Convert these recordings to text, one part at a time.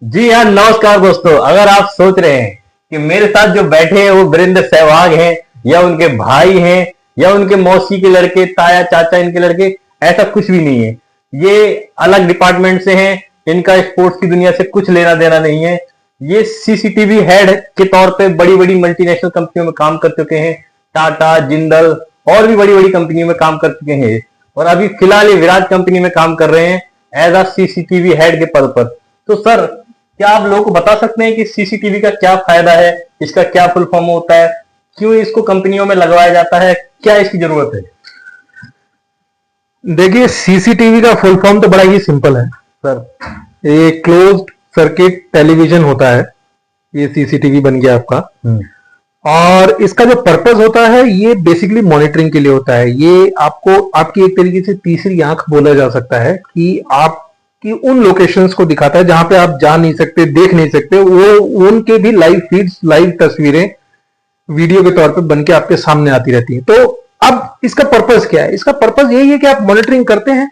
जी हाँ, नमस्कार दोस्तों। अगर आप सोच रहे हैं कि मेरे साथ जो बैठे हैं वो वीरेंद्र सहवाग हैं या उनके भाई हैं या उनके मौसी के लड़के, ताया चाचा इनके लड़के, ऐसा कुछ भी नहीं है। ये अलग डिपार्टमेंट से हैं। इनका स्पोर्ट्स की दुनिया से कुछ लेना देना नहीं है। ये सीसीटीवी हेड के तौर पे बड़ी बड़ी मल्टीनेशनल कंपनियों में काम कर चुके हैं। टाटा, जिंदल और भी बड़ी बड़ी कंपनियों में काम कर चुके हैं। और अभी फिलहाल ये विराट कंपनी में काम कर रहे हैं एज अ सीसीटीवी हेड के पद पर। तो सर, क्या आप लोगों को बता सकते हैं कि सीसीटीवी का क्या फायदा है, इसका क्या फुल फॉर्म होता है, क्यों इसको कंपनियों में लगवाया जाता है, क्या इसकी जरूरत है? देखिए, सीसीटीवी का फुल फॉर्म तो बड़ा ही सिंपल है सर। ये क्लोज्ड सर्किट टेलीविजन होता है। ये सीसीटीवी बन गया आपका। और इसका जो पर्पस होता है ये बेसिकली मॉनिटरिंग के लिए होता है। ये आपको आपकी एक तरीके से तीसरी आंख बोला जा सकता है कि आपकी उन लोकेशंस को दिखाता है जहां पे आप जा नहीं सकते, देख नहीं सकते, वो उनके भी लाइव फीड्स, लाइव तस्वीरें वीडियो के तौर पे बन के आपके सामने आती रहती है। तो अब इसका पर्पस क्या है? इसका पर्पस यही है कि आप मॉनिटरिंग करते हैं।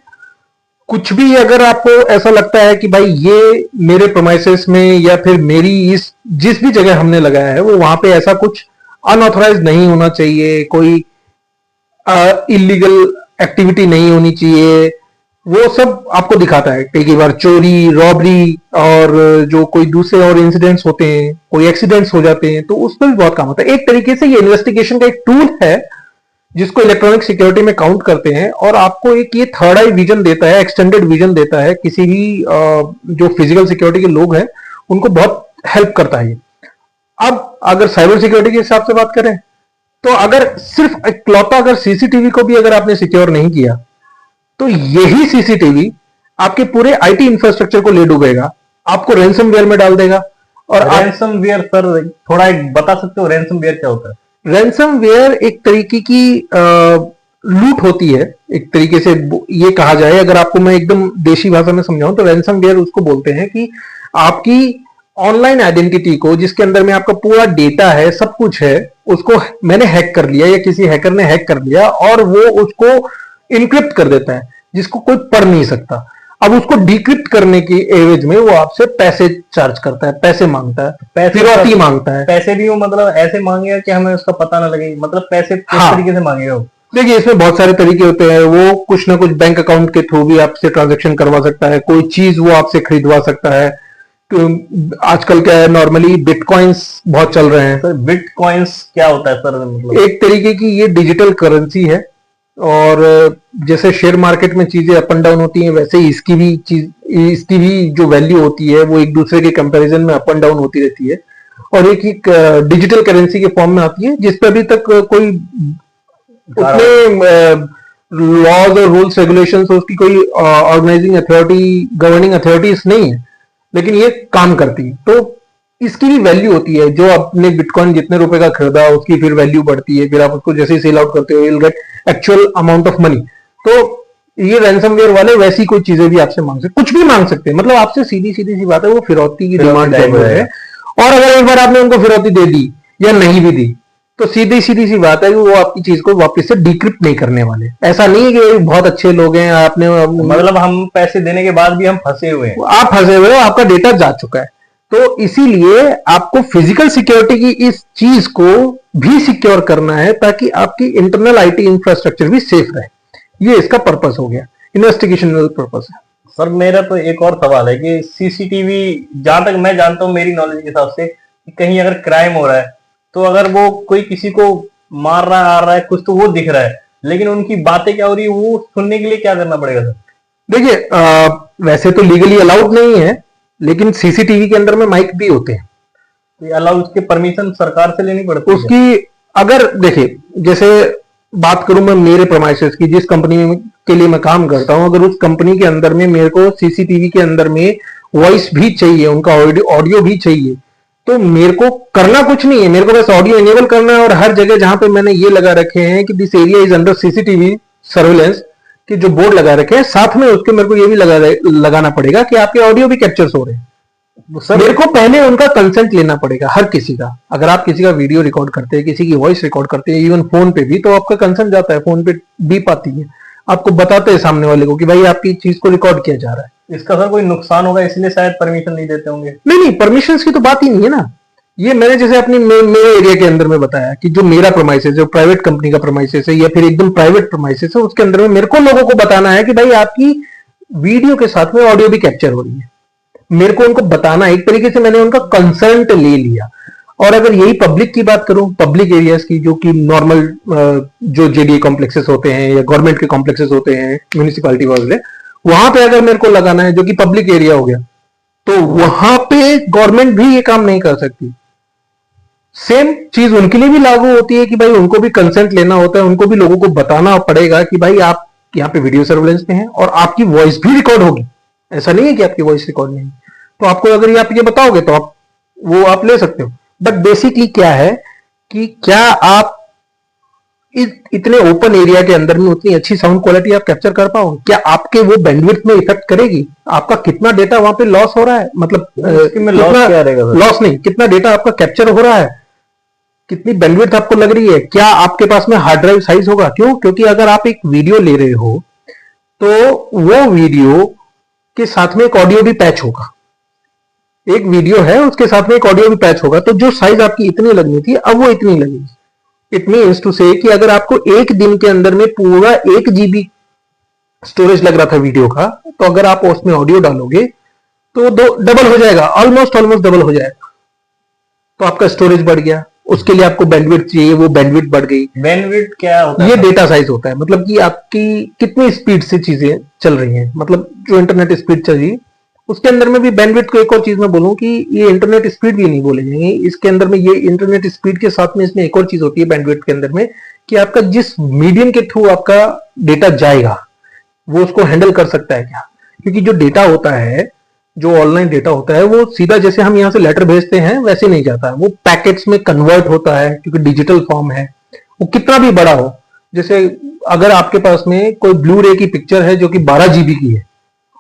कुछ भी अगर आपको ऐसा लगता है कि भाई ये मेरे प्रोमाइसेस में या फिर मेरी इस जिस भी जगह हमने लगाया है वो वहां पे ऐसा कुछ अनऑथराइज नहीं होना चाहिए, कोई इलीगल एक्टिविटी नहीं होनी चाहिए, वो सब आपको दिखाता है। कई बार चोरी, रॉबरी और जो कोई दूसरे और इंसिडेंट्स होते हैं, कोई एक्सीडेंट्स हो जाते हैं, तो उस पर भी बहुत काम होता है। एक तरीके से ये इन्वेस्टिगेशन का एक टूल है जिसको इलेक्ट्रॉनिक सिक्योरिटी में काउंट करते हैं और आपको एक ये थर्ड आई विजन देता है, एक्सटेंडेड विजन देता है। किसी भी जो फिजिकल सिक्योरिटी के लोग हैं उनको बहुत हेल्प करता है ये। अब अगर साइबर सिक्योरिटी के हिसाब से बात करें तो अगर सिर्फ इकलौता अगर सीसीटीवी को भी अगर आपने सिक्योर नहीं किया तो यही सीसीटीवी आपके पूरे आईटी इंफ्रास्ट्रक्चर को ले डूबेगा, आपको रैंसमवेयर में डाल देगा। और रैंसमवेयर सर, थोड़ा एक बता सकते हो रैंसमवेयर क्या होता है? रैंसमवेयर एक तरीके की लूट होती है, एक तरीके से ये कहा जाए। अगर आपको मैं एकदम देशी भाषा में समझाऊं तो रैंसमवेयर उसको बोलते हैं कि आपकी ऑनलाइन आइडेंटिटी को, जिसके अंदर में आपका पूरा डेटा है, सब कुछ है, उसको मैंने हैक कर लिया या किसी हैकर ने हैक कर लिया और वो उसको इनक्रिप्ट कर देता है जिसको कोई पढ़ नहीं सकता। अब उसको डिक्रिप्ट करने की एवज में वो आपसे पैसे चार्ज करता है, पैसे मांगता है, फिरौती मांगता है। पैसे भी वो मतलब ऐसे मांगेगा कि हमें उसका पता ना लगे? मतलब पैसे किस तरीके से मांगेगा वो? देखिए, इसमें बहुत सारे तरीके होते हैं। वो कुछ ना कुछ बैंक अकाउंट के थ्रू भी आपसे ट्रांजैक्शन करवा सकता है, कोई चीज वो आपसे खरीदवा सकता है। तो आजकल क्या है, नॉर्मली बिटकॉइंस बहुत चल रहे हैं। सर, बिटकॉइंस क्या होता है सर? मतलब एक तरीके की ये डिजिटल करेंसी है और जैसे शेयर मार्केट में चीजें अप एंड डाउन होती हैं वैसे ही इसकी भी जो वैल्यू होती है वो एक दूसरे के कंपैरिजन में अप एंड डाउन होती रहती है। और एक डिजिटल करेंसी के फॉर्म में आती है जिस पर अभी तक कोई उतने लॉज और रूल्स रेगुलेशंस, उसकी कोई ऑर्गेनाइजिंग अथॉरिटी, गवर्निंग अथॉरिटीज नहीं है, लेकिन ये काम करती है। तो इसकी भी वैल्यू होती है। जो आपने बिटकॉइन जितने रुपए का खरीदा उसकी फिर वैल्यू बढ़ती है, फिर आप उसको जैसे ही सेल आउट करते हो you will get actual amount of money. तो ये रैंसमवेयर वाले वैसी कोई चीजें भी आपसे मांग सकते, कुछ भी मांग सकते हैं। मतलब आपसे सीधी सीधी सी बात है, वो फिरौती की डिमांड कर रहे हैं। और अगर एक बार आपने उनको फिरौती दे दी या नहीं भी दी तो सीधी सीधी सी बात है कि वो आपकी चीज को वापस से डिक्रिप्ट नहीं करने वाले। ऐसा नहीं है कि बहुत अच्छे लोग हैं, आपने मतलब हम पैसे देने के बाद भी हम फंसे हुए हैं। आप फंसे हुए हो, आपका डेटा जा चुका है। तो इसीलिए आपको फिजिकल सिक्योरिटी की इस चीज को भी सिक्योर करना है ताकि आपकी इंटरनल आईटी इंफ्रास्ट्रक्चर भी सेफ रहे। ये इसका पर्पस हो गया, इन्वेस्टिगेशन पर्पस है। सर, मेरा तो एक और सवाल है कि सीसीटीवी, जहां तक मैं जानता हूं मेरी नॉलेज के हिसाब से, कि कहीं अगर क्राइम हो रहा है तो अगर वो कोई किसी को मार रहा है, आ रहा है कुछ, तो वो दिख रहा है, लेकिन उनकी बातें क्या हो रही है वो सुनने के लिए क्या करना पड़ेगा सर? देखिए, वैसे तो लीगली अलाउड नहीं है, लेकिन सीसीटीवी के अंदर में माइक भी होते हैं। तो अलाउ उसके परमिशन सरकार से लेनी पड़ती है उसकी? अगर देखिए, जैसे बात करूं मैं मेरे प्रोमाइसेस की, जिस कंपनी के लिए मैं काम करता हूं, अगर उस कंपनी के अंदर में मेरे को सीसीटीवी के अंदर में वॉइस भी चाहिए, उनका ऑडियो भी चाहिए, तो मेरे को करना कुछ नहीं है। मेरे को बस ऑडियो इनेबल करना है और हर जगह जहां पे मैंने ये लगा रखे हैं कि this area is under CCTV surveillance के जो बोर्ड लगा रखे हैं, साथ में उसके मेरे को ये भी लगाना पड़ेगा कि आपके ऑडियो भी कैप्चर्स हो रहे हैं। मेरे को पहले उनका कंसेंट लेना पड़ेगा, हर किसी का। अगर आप किसी का वीडियो रिकॉर्ड करते हैं, किसी की वॉइस रिकॉर्ड करते हैं, इवन फोन पे भी, तो आपका कंसेंट जाता है। फोन पे बीप आती है, आपको बताते हैं सामने वाले को कि भाई आपकी चीज को रिकॉर्ड किया जा रहा है। इसका सर कोई नुकसान होगा इसलिए शायद परमिशन नहीं देते होंगे। नहीं, परमिशन की तो बात ही नहीं है ना। ये मैंने जैसे अपनी मेरे एरिया के अंदर में बताया कि जो मेरा प्रोमाइसेस है, जो प्राइवेट कंपनी का प्रोमाइसेस है या फिर एकदम प्राइवेट प्रोमाइसेस है, उसके अंदर में मेरे को लोगों को बताना है कि भाई आपकी वीडियो के साथ में ऑडियो भी कैप्चर हो रही है। मेरे को उनको बताना, एक तरीके से मैंने उनका कंसर्ट ले लिया। और अगर यही पब्लिक की बात करूं, पब्लिक एरियाज की, जो कि नॉर्मल जो जेडीए कॉम्प्लेक्सेस होते हैं या गवर्नमेंट के कॉम्प्लेक्सेस होते हैं, म्यूनिसिपैलिटी वगैरह, वहां पे अगर मेरे को लगाना है, जो कि पब्लिक एरिया हो गया, तो वहां पे गवर्नमेंट भी ये काम नहीं कर सकती। सेम चीज उनके लिए भी लागू होती है कि भाई उनको भी कंसेंट लेना होता है, उनको भी लोगों को बताना पड़ेगा कि भाई आप यहाँ पे वीडियो सर्वेलेंस में हैं और आपकी वॉइस भी रिकॉर्ड होगी। ऐसा नहीं है कि आपकी वॉइस रिकॉर्ड नहीं, तो आपको अगर आप ये बताओगे तो आप ले सकते हो। बट बेसिकली क्या है कि क्या आप इतने ओपन एरिया के अंदर में उतनी अच्छी साउंड क्वालिटी आप कैप्चर कर पाओगे? क्या आपके वो बैंडविड्थ में इफेक्ट करेगी? आपका कितना डेटा वहां पे लॉस हो रहा है, मतलब लॉस नहीं, कितना डेटा आपका कैप्चर हो रहा है, कितनी बैंडविड्थ आपको लग रही है, क्या आपके पास में हार्ड ड्राइव साइज होगा? क्यों? क्योंकि अगर आप एक वीडियो ले रहे हो तो वो वीडियो के साथ में एक ऑडियो भी पैच होगा। एक वीडियो है, उसके साथ में एक ऑडियो भी पैच होगा, तो जो साइज आपकी इतनी लगनी थी अब वो इतनी लगेगी। इट मीन्स टू से कि अगर आपको एक दिन के अंदर में पूरा 1 GB स्टोरेज लग रहा था वीडियो का, तो अगर आप उसमें ऑडियो डालोगे तो डबल हो जाएगा, ऑलमोस्ट डबल हो जाएगा। तो आपका स्टोरेज बढ़ गया, उसके लिए आपको बैंडविड्थ चाहिए, वो बैंडविड्थ बढ़ गई। बैंडविड्थ क्या होता है? ये डेटा साइज होता है, मतलब कि आपकी कितनी स्पीड से चीजें चल रही हैं, मतलब जो इंटरनेट स्पीड चल रही है उसके अंदर में भी बैंडविड्थ को एक और चीज में बोलूं कि ये इंटरनेट स्पीड भी नहीं बोले जाएंगे इसके अंदर में। ये इंटरनेट स्पीड के साथ में इसमें एक और चीज होती है बैंडविड्थ के अंदर में, कि आपका जिस मीडियम के थ्रू आपका डेटा जाएगा वो उसको हैंडल कर सकता है क्या। क्योंकि जो डेटा होता है, जो ऑनलाइन डेटा होता है, वो सीधा जैसे हम यहाँ से लेटर भेजते हैं वैसे नहीं जाता है, वो पैकेट्स में कन्वर्ट होता है, क्योंकि डिजिटल फॉर्म है। वो कितना भी बड़ा हो, जैसे अगर आपके पास में कोई ब्लू रे की पिक्चर है जो कि 12 GB की है,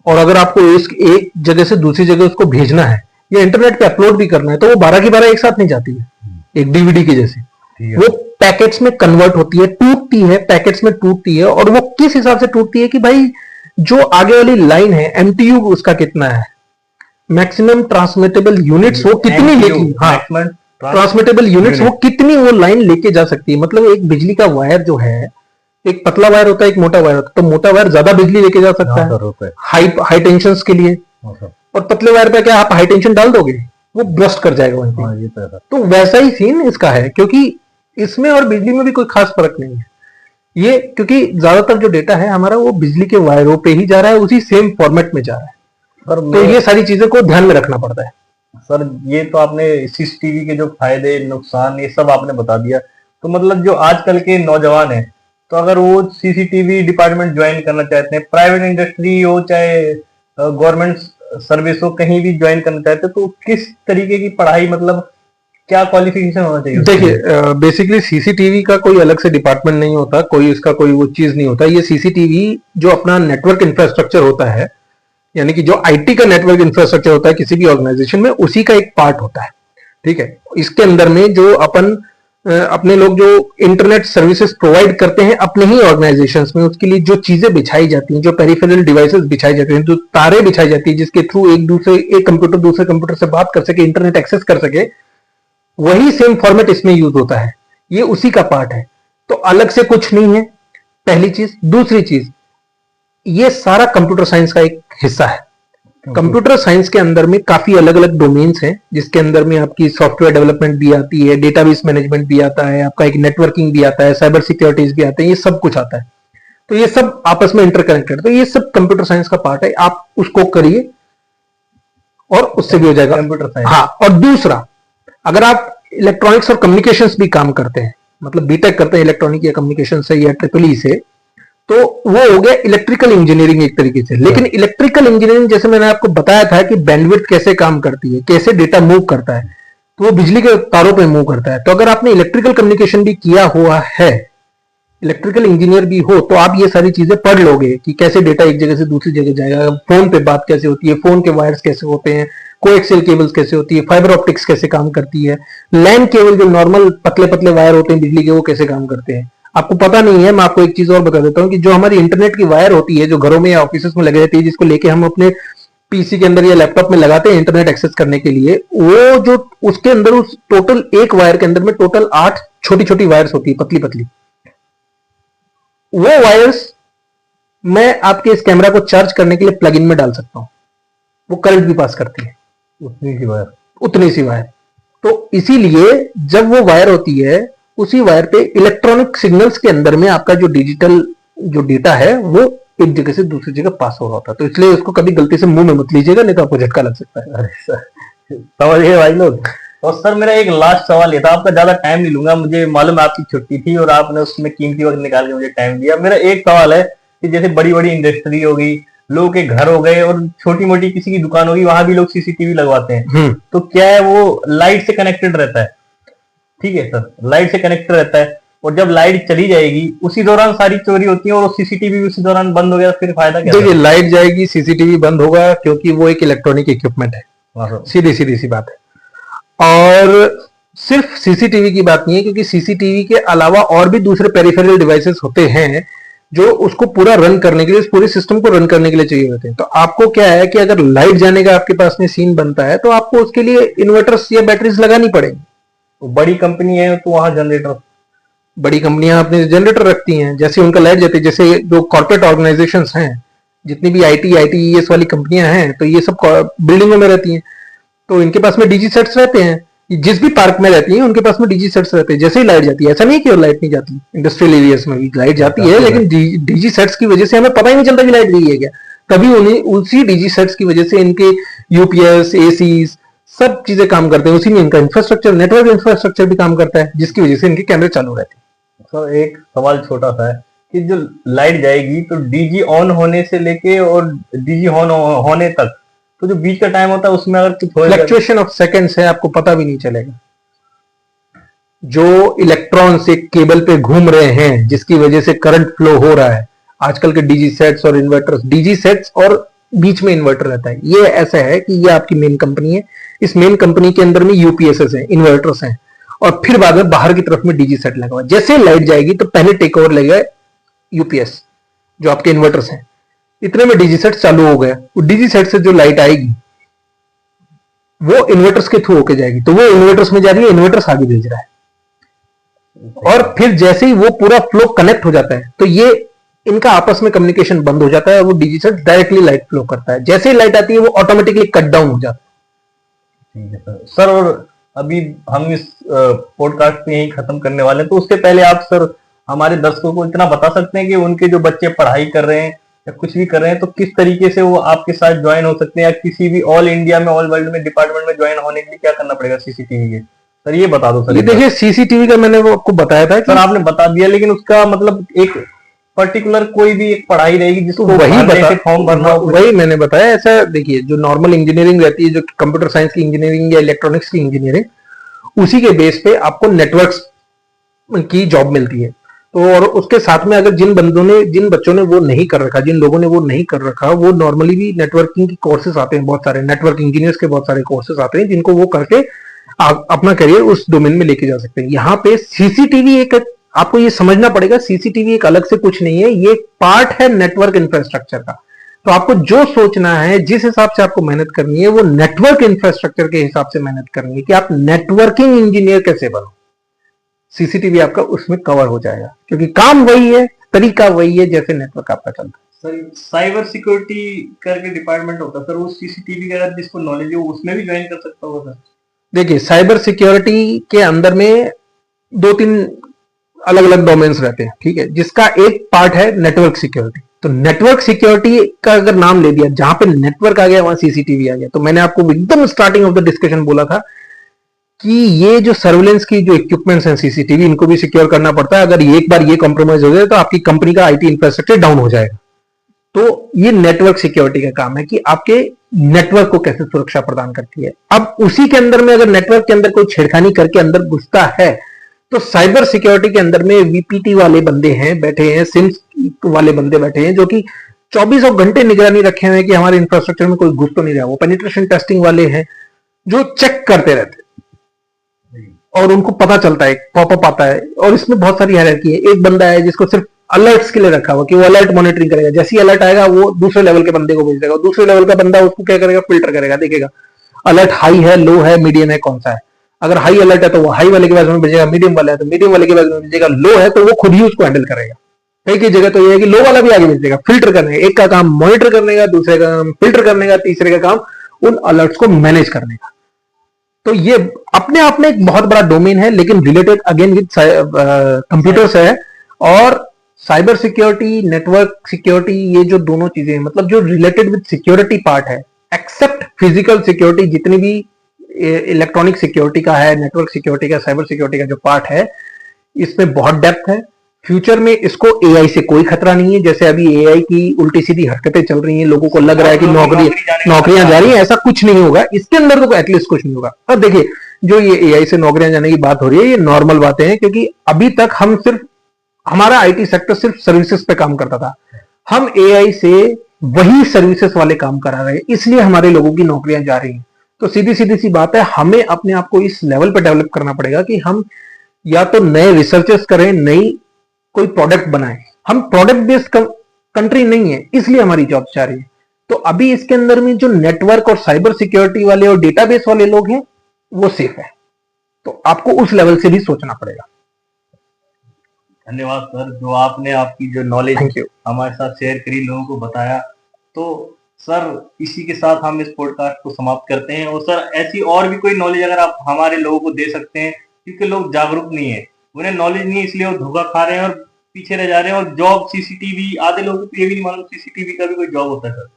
और अगर आपको एक जगह से दूसरी जगह उसको भेजना है या इंटरनेट पे अपलोड भी करना है, तो वो 12 की 12 एक साथ नहीं जाती है, एक डीवीडी की जैसे। वो पैकेट्स में कन्वर्ट होती है, टूटती है, पैकेट्स में टूटती है। और वो किस हिसाब से टूटती है कि भाई जो आगे वाली लाइन है, MTU उसका कितना है, मैक्सिमम ट्रांसमिटेबल यूनिट्स वो कितनी लेगी, हाँ ट्रांसमिटेबल यूनिट्स वो कितनी वो लाइन लेके जा सकती है। मतलब एक बिजली का वायर जो है, एक पतला वायर होता है, एक मोटा वायर होता है, तो मोटा वायर ज्यादा बिजली लेके जा सकता है हाई टेंशन के लिए, और पतले वायर पे क्या आप हाई टेंशन डाल दोगे, वो ब्रस्ट कर जाएगा वहीं पे। तो वैसा ही सीन इसका है, क्योंकि इसमें और बिजली में भी कोई खास फर्क नहीं है। ये क्योंकि ज्यादातर जो डेटा है हमारा वो बिजली के वायरों पे ही जा रहा है, उसी सेम फॉर्मेट में जा रहा है। तो ये सारी चीजें को ध्यान में रखना पड़ता है। सर ये तो आपने CCTV के जो फायदे नुकसान ये सब आपने बता दिया। तो मतलब जो आजकल के नौजवान हैं, तो अगर वो CCTV डिपार्टमेंट ज्वाइन करना चाहते हैं, प्राइवेट इंडस्ट्री हो चाहे गवर्नमेंट सर्विस हो, कहीं भी ज्वाइन करना चाहते हैं, तो किस तरीके की पढ़ाई, मतलब क्या क्वालिफिकेशन होना चाहिए? देखिए बेसिकली CCTV का कोई अलग से डिपार्टमेंट नहीं होता, कोई इसका कोई वो चीज नहीं होता। ये CCTV जो अपना नेटवर्क इंफ्रास्ट्रक्चर होता है, यानी कि जो IT का नेटवर्क इंफ्रास्ट्रक्चर होता है किसी भी ऑर्गेनाइजेशन में, उसी का एक पार्ट होता है। ठीक है, इसके अंदर में जो अपने लोग जो इंटरनेट सर्विसेज प्रोवाइड करते हैं अपने ही ऑर्गेनाइजेशंस में, उसके लिए जो चीजें बिछाई जाती हैं, जो पेरिफेरल डिवाइसेस बिछाई जाती हैं, जो तारे बिछाई जाती है जिसके थ्रू एक कंप्यूटर दूसरे कंप्यूटर से बात कर सके, इंटरनेट एक्सेस कर सके, वही सेम फॉर्मेट इसमें यूज होता है। ये उसी का पार्ट है, तो अलग से कुछ नहीं है, पहली चीज। दूसरी चीज, ये सारा कंप्यूटर साइंस का एक हिस्सा है। कंप्यूटर साइंस के अंदर में काफी अलग अलग डोमेन्स हैं, जिसके अंदर में आपकी सॉफ्टवेयर डेवलपमेंट भी आती है, डेटाबेस मैनेजमेंट भी आता है, आपका एक नेटवर्किंग भी आता है, साइबर सिक्योरिटीज भी आते हैं, ये सब कुछ आता है। तो ये सब आपस में इंटरकनेक्टेड, तो ये सब कंप्यूटर साइंस का पार्ट है। आप उसको करिए और उससे भी हो जाएगा कंप्यूटर साइंस। हाँ, और दूसरा, अगर आप इलेक्ट्रॉनिक्स और कम्युनिकेशंस भी काम करते हैं, मतलब बीटेक करते हैं इलेक्ट्रॉनिक या कम्युनिकेशन से या ट्रिपल से, तो वो हो गया इलेक्ट्रिकल इंजीनियरिंग एक तरीके से। लेकिन इलेक्ट्रिकल इंजीनियरिंग जैसे मैंने आपको बताया था कि बैंडविड्थ कैसे काम करती है, कैसे डेटा मूव करता है, तो वो बिजली के तारों पे मूव करता है। तो अगर आपने इलेक्ट्रिकल कम्युनिकेशन भी किया हुआ है, इलेक्ट्रिकल इंजीनियर भी हो, तो आप ये सारी चीजें पढ़ लोगे कि कैसे डेटा एक जगह से दूसरी जगह जाएगा, फोन पे बात कैसे होती है, फोन के वायर्स कैसे होते हैं, कोएक्सियल केबल्स कैसे होती है, फाइबर ऑप्टिक्स कैसे काम करती है, लैन केबल जो नॉर्मल पतले पतले वायर होते हैं बिजली के, वो कैसे काम करते हैं। आपको पता नहीं है, मैं आपको एक चीज और बता देता हूँ कि जो हमारी इंटरनेट की वायर होती है, जो घरों में या ऑफिस में लगी रहती है, जिसको लेके हम अपने पीसी के अंदर या लैपटॉप में लगाते हैं इंटरनेट एक्सेस करने के लिए, वो जो उसके अंदर उस टोटल एक वायर के अंदर में टोटल 8 छोटी छोटी वायर्स होती है, पतली पतली। वो वायर्स मैं आपके इस कैमरा को चार्ज करने के लिए प्लग इन में डाल सकता हूं, वो करंट भी पास करती है, उतनी सी वायर। तो इसीलिए जब वो वायर होती है, उसी वायर पे इलेक्ट्रॉनिक सिग्नल्स के अंदर में आपका जो डिजिटल जो डेटा है वो एक जगह से दूसरी जगह पास हो रहा होता है। तो इसलिए उसको कभी गलती से मुंह में मत लीजिएगा, नहीं तो आपको झटका लग सकता है। अरे सर, समझिए भाई लोग। और सर मेरा एक लास्ट सवाल ये था, आपका ज्यादा टाइम नहीं लूंगा, मुझे मालूम है आपकी छुट्टी थी और आपने उसमें कीमती वक्त निकाल के मुझे टाइम दिया। मेरा एक सवाल है कि जैसे बड़ी बड़ी इंडस्ट्री हो गई, लोगों के घर हो गए और छोटी मोटी किसी की दुकान होगी, वहां भी लोग सीसीटीवी लगवाते हैं, तो क्या है वो लाइट से कनेक्टेड रहता है? ठीक है सर, लाइट से कनेक्टेड रहता है, और जब लाइट चली जाएगी उसी दौरान सारी चोरी होती है और सीसीटीवी उसी दौरान बंद हो गया, फिर फायदा क्या? देखिए, लाइट जाएगी, सीसीटीवी बंद होगा, क्योंकि वो एक इलेक्ट्रॉनिक इक्विपमेंट है, सीधी सीधी सी बात है। और सिर्फ सीसीटीवी की बात नहीं है, क्योंकि सीसीटीवी के अलावा और भी दूसरे पेरिफेरल डिवाइसेस होते हैं जो उसको पूरा रन करने के लिए, इस पूरे सिस्टम को रन करने के लिए चाहिए होते हैं। तो आपको क्या है कि अगर लाइट जाने का आपके पास में सीन बनता है, तो आपको उसके लिए इन्वर्टर्स या बैटरीज लगानी पड़ेगी। तो बड़ी कंपनी है तो वहां जनरेटर, बड़ी कंपनियां अपने जनरेटर रखती हैं, जैसे उनका लाइट जाती है, जैसे जो कॉर्पोरेट ऑर्गेनाइजेशंस हैं, जितनी भी आईटीईएस वाली कंपनियां हैं, तो ये सब बिल्डिंगों में रहती हैं, तो इनके पास में डीजी सेट्स रहते हैं। जिस भी पार्क में रहती है उनके पास में डीजी सेट्स रहते हैं। जैसे ही लाइट जाती है, ऐसा नहीं कि लाइट नहीं जाती, इंडस्ट्रियल एरियाज में भी लाइट जाती है, लेकिन डीजी सेट्स की वजह से हमें पता ही नहीं चलता कि लाइट गई है क्या। तभी उन्हें उसी डीजी सेट्स की वजह से इनके यूपीएस, एसीज सब चीजें काम करते हैं, उसी में इनका इंफ्रास्ट्रक्चर, नेटवर्क इंफ्रास्ट्रक्चर भी काम करता है, जिसकी वजह से इनके कैमरे चालू रहते हैं। सर एक सवाल छोटा सा है कि जो लाइट जाएगी तो डीजी ऑन होने से लेके और डीजी ऑन होने तक, तो जो बीच का टाइम होता है उसमें अगर कुछ हो जाए, फ्लक्चुएशन ऑफ सेकंड्स है, आपको पता भी नहीं चलेगा। जो इलेक्ट्रॉन्स एक केबल पे घूम रहे हैं, जिसकी वजह से करंट फ्लो हो रहा है, आजकल के डीजी सेट्स और इन्वर्टर्स, डीजी सेट्स और बीच में इन्वर्टर रहता है। ये ऐसा है कि ये आपकी मेन कंपनी है, इस मेन कंपनी के अंदर में यूपीएसएस है, इन्वर्टर्स हैं, और फिर बाद में बाहर की तरफ में डीजी सेट लगा हुआ। जैसे लाइट जाएगी तो पहले टेक ओवर लेगा यूपीएस, जो आपके इन्वर्टर्स हैं, इतने में डीजी सेट चालू हो गया। वो डीजी सेट से जो लाइट आएगी वो इन्वर्टर्स के थ्रू होके जाएगी, तो वो इन्वर्टर्स में जा रही है, इन्वर्टर्स आगे भेज रहा है, और फिर जैसे ही वो पूरा फ्लो कनेक्ट हो जाता है, तो ये इनका आपस में कम्युनिकेशन बंद हो जाता है, और वो DG set directly light flow करता है। जैसे ही लाइट आती है वो ऑटोमेटिकली कट डाउन हो जाता है। ठीक है सर। सर और अभी हम इस पॉडकास्ट पे यही खत्म करने वाले हैं, तो उससे पहले आप सर हमारे दर्शकों को इतना बता सकते हैं कि उनके जो बच्चे पढ़ाई कर रहे हैं या कुछ भी कर रहे हैं, तो किस तरीके से वो आपके साथ ज्वाइन हो सकते हैं, या किसी भी ऑल इंडिया में, ऑल वर्ल्ड में डिपार्टमेंट में ज्वाइन होने के लिए क्या करना पड़ेगा सीसीटीवी के? सर ये बता दो सर। ये देखिए, सीसीटीवी का मैंने वो आपको बताया था कि सर आपने बता दिया, लेकिन उसका मतलब एक पर्टिकुलर कोई भी एक पढ़ाई रहेगी जिसको फॉर्म भरना, वही मैंने बताया। ऐसा देखिए, जो नॉर्मल इंजीनियरिंग रहती है, जो कंप्यूटर साइंस की इंजीनियरिंग या इलेक्ट्रॉनिक्स की इंजीनियरिंग, उसी के बेस पे आपको नेटवर्क्स की जॉब मिलती है। तो और उसके साथ में अगर जिन बच्चों ने वो नहीं कर रखा, जिन लोगों ने वो नहीं कर रखा, वो नॉर्मली भी नेटवर्किंग की कोर्सेज आते हैं, बहुत सारे नेटवर्क इंजीनियर्स के बहुत सारे कोर्सेज आते हैं, जिनको वो करके आप अपना करियर उस डोमेन में लेके जा सकते हैं। यहाँ पे सीसीटीवी एक, आपको ये समझना पड़ेगा, सीसीटीवी एक अलग से कुछ नहीं है, ये पार्ट है नेटवर्क इंफ्रास्ट्रक्चर का। तो आपको जो सोचना है, जिस हिसाब से आपको मेहनत करनी है, वो नेटवर्क इंफ्रास्ट्रक्चर के हिसाब से मेहनत करनी है कि आप नेटवर्किंग इंजीनियर कैसे बनो। सीसीटीवी आपका उसमें कवर हो जाएगा, क्योंकि काम वही है, तरीका वही है, जैसे नेटवर्क आपका चलता है। सर साइबर सिक्योरिटी करके डिपार्टमेंट होता है सर, वो सीसीटीवी का जिसको नॉलेज है उसमें भी ज्वाइन कर सकता होगा सर? देखिए, साइबर सिक्योरिटी के अंदर में 2-3 अलग अलग डोमेन्स रहते हैं, ठीक है, जिसका एक पार्ट है नेटवर्क सिक्योरिटी। तो नेटवर्क सिक्योरिटी का अगर नाम ले दिया, जहां पे नेटवर्क आ गया वहां सीसीटीवी आ गया। तो मैंने आपको एकदम स्टार्टिंग ऑफ द डिस्कशन बोला था कि ये जो सर्विलेंस की जो इक्विपमेंट्स हैं सीसीटीवी, इनको भी सिक्योर करना पड़ता है। अगर एक बार ये कॉम्प्रोमाइज हो जाए तो आपकी कंपनी का आईटी इंफ्रास्ट्रक्चर डाउन हो जाएगा। तो ये नेटवर्क सिक्योरिटी का काम है कि आपके नेटवर्क को कैसे सुरक्षा प्रदान करती है। अब उसी के अंदर में अगर नेटवर्क के अंदर कोई छेड़खानी करके अंदर घुसता है, तो साइबर सिक्योरिटी के अंदर में वीपीटी वाले बंदे हैं बैठे हैं, सिम्स वाले बंदे बैठे हैं, जो कि 24 घंटे निगरानी रखे हुए हैं कि हमारे इंफ्रास्ट्रक्चर में कोई घुस तो नहीं रहा। वो पेनिट्रेशन टेस्टिंग वाले हैं जो चेक करते रहते हैं, और उनको पता चलता है, पॉपअप आता है, और इसमें बहुत सारी हायरार्की है। एक बंदा है जिसको सिर्फ अलर्ट्स के लिए रखा हुआ कि वो अलर्ट मॉनिटरिंग करेगा, जैसे ही अलर्ट आएगा वो दूसरे लेवल के बंदे को भेज देगा, दूसरे लेवल का बंदा उसको क्या करेगा, फिल्टर करेगा, देखेगा अलर्ट हाई है, लो है, मीडियम है, कौन सा है। अगर हाई अलर्ट है तो वो हाई वाले के बारे में भेजेगा, मीडियम वाला है तो मीडियम वाले के बारे में भेजेगा, लो है तो वो खुद ही उसको हैंडल करेगा। कई कई जगह तो ये है कि लो वाला भी आगे भेज देगा, फिल्टर करने का, एक का काम मॉनिटर करने का, दूसरे का काम फिल्टर करने का, तीसरे का काम उन अलर्ट्स को मैनेज करने का। तो ये अपने आप में एक बहुत बड़ा डोमेन है, लेकिन रिलेटेड अगेन विद कंप्यूटर्स है। और साइबर सिक्योरिटी, नेटवर्क सिक्योरिटी, ये जो दोनों चीजें हैं, मतलब जो रिलेटेड विद सिक्योरिटी पार्ट है, एक्सेप्ट फिजिकल सिक्योरिटी, जितनी भी इलेक्ट्रॉनिक सिक्योरिटी का है, नेटवर्क सिक्योरिटी का, साइबर सिक्योरिटी का जो पार्ट है, इसमें बहुत डेप्थ है। फ्यूचर में इसको एआई से कोई खतरा नहीं है। जैसे अभी एआई की उल्टी सीधी हरकतें चल रही हैं, लोगों को लग रहा है कि नौकरियां जा रही हैं, ऐसा कुछ नहीं होगा इसके अंदर, तो एटलीस्ट कुछ नहीं होगा। और देखिए, जो ये एआई से नौकरियां जाने की बात हो रही है, ये नॉर्मल बातें हैं, क्योंकि अभी तक हम सिर्फ, हमारा आईटी सेक्टर सिर्फ सर्विसेज पे काम करता था। हम एआई से वही सर्विसेज वाले काम करा रहे हैं, इसलिए हमारे लोगों की नौकरियां जा रही हैं। तो सीधी सीधी सी बात है, हमें अपने आप को इस लेवल पे डेवलप करना पड़ेगा कि हम या तो नए रिसर्चेस करें, नई कोई प्रोडक्ट बनाएं। हम प्रोडक्ट बेस्ड कंट्री नहीं है, इसलिए हमारी जॉब जा रही है। तो अभी इसके अंदर में जो नेटवर्क और साइबर सिक्योरिटी वाले और डेटाबेस वाले लोग हैं, वो सेफ है। तो आपको उस लेवल से भी सोचना पड़ेगा। धन्यवाद सर, जो आपने आपकी जो नॉलेज हमारे साथ शेयर करी, लोगों को बताया। तो सर, इसी के साथ हम इस पॉडकास्ट को समाप्त करते हैं। और सर, ऐसी और भी कोई नॉलेज अगर आप हमारे लोगों को दे सकते हैं, क्योंकि लोग जागरूक नहीं है, उन्हें नॉलेज नहीं है, इसलिए वो धोखा खा रहे हैं और पीछे रह जा रहे हैं। और जॉब सीसीटीवी, आधे लोगों को ये भी नहीं मालूम सीसीटीवी का भी कोई जॉब होता है सर।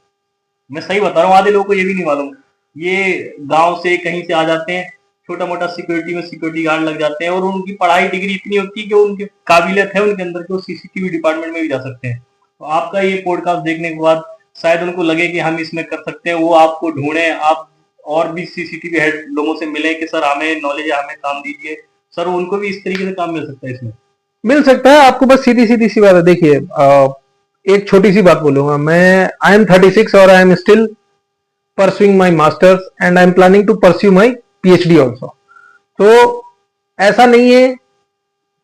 मैं सही बता रहा हूँ, आधे लोगों को ये भी नहीं मालूम। ये गांव से कहीं से आ जाते हैं, छोटा मोटा सिक्योरिटी में सिक्योरिटी गार्ड लग जाते हैं, और उनकी पढ़ाई डिग्री इतनी होती है कि उनकी काबिलियत है उनके अंदर कि वो सीसीटीवी डिपार्टमेंट में भी जा सकते हैं। तो आपका ये पॉडकास्ट देखने के बाद शायद उनको लगे कि हम इसमें कर सकते हैं, वो आपको ढूंढे, आप और भी सीसीटीवी हेड लोगों से मिले कि सर हमें नॉलेज है, हमें काम दीजिए। सर, उनको भी इस तरीके से काम मिल सकता है इसमें? मिल सकता है आपको, बस सीधी सीधी सी बात है। देखिए, एक छोटी सी बात बोलूंगा मैं, आई एम 36 और I am still pursuing my masters and I am planning to pursue my PhD also. तो ऐसा नहीं है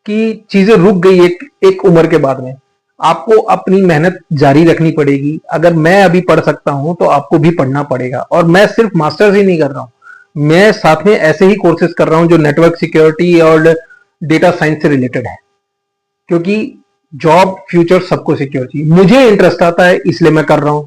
कि चीजें रुक गई एक उम्र के बाद में। आपको अपनी मेहनत जारी रखनी पड़ेगी। अगर मैं अभी पढ़ सकता हूं तो आपको भी पढ़ना पड़ेगा। और मैं सिर्फ मास्टर्स ही नहीं कर रहा हूं, मैं साथ में ऐसे ही कोर्सेज कर रहा हूं जो नेटवर्क सिक्योरिटी और डेटा साइंस से रिलेटेड है, क्योंकि जॉब फ्यूचर सबको सिक्योर चाहिए। मुझे इंटरेस्ट आता है इसलिए मैं कर रहा हूं।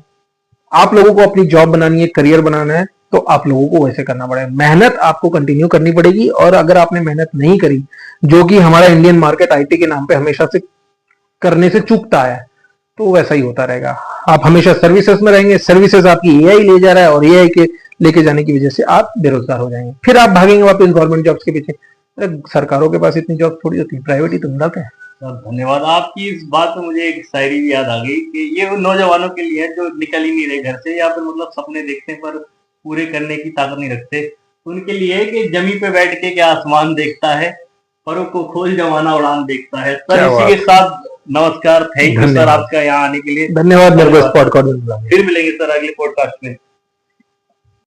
आप लोगों को अपनी जॉब बनानी है, करियर बनाना है, तो आप लोगों को वैसे करना पड़ेगा। मेहनत आपको कंटिन्यू करनी पड़ेगी। और अगर आपने मेहनत नहीं करी, जो कि हमारा इंडियन मार्केट आईटी के नाम पे हमेशा से करने से चूकता है, तो वैसा ही होता रहेगा। आप हमेशा सर्विसेज में रहेंगे, सर्विसेज आपकी एआई ले जा रहा है, और एआई के लेके जाने की वजह से आप बेरोजगार हो जाएंगे। फिर आप भागेंगे वापस गवर्नमेंट जॉब्स के पीछे। सरकारों के पास इतनी जॉब थोड़ी होती है, प्राइवेट ही तो मिलता है। धन्यवाद। आपकी इस बात में मुझे एक शायरी भी याद आ गई कि ये उन नौजवानों के लिए है जो निकल ही नहीं रहे घर से, या फिर मतलब सपने देखते पर पूरे करने की ताकत नहीं रखते। उनके लिए कि जमी पे बैठ के क्या आसमान देखता है, परों को खोल जमाना उड़ान देखता है। सर, इसी के साथ नमस्कार, थैंक यू सर आपका यहाँ आने के लिए। धन्यवाद मेरे को इस पॉडकास्ट में। फिर मिलेंगे सर अगले पॉडकास्ट में।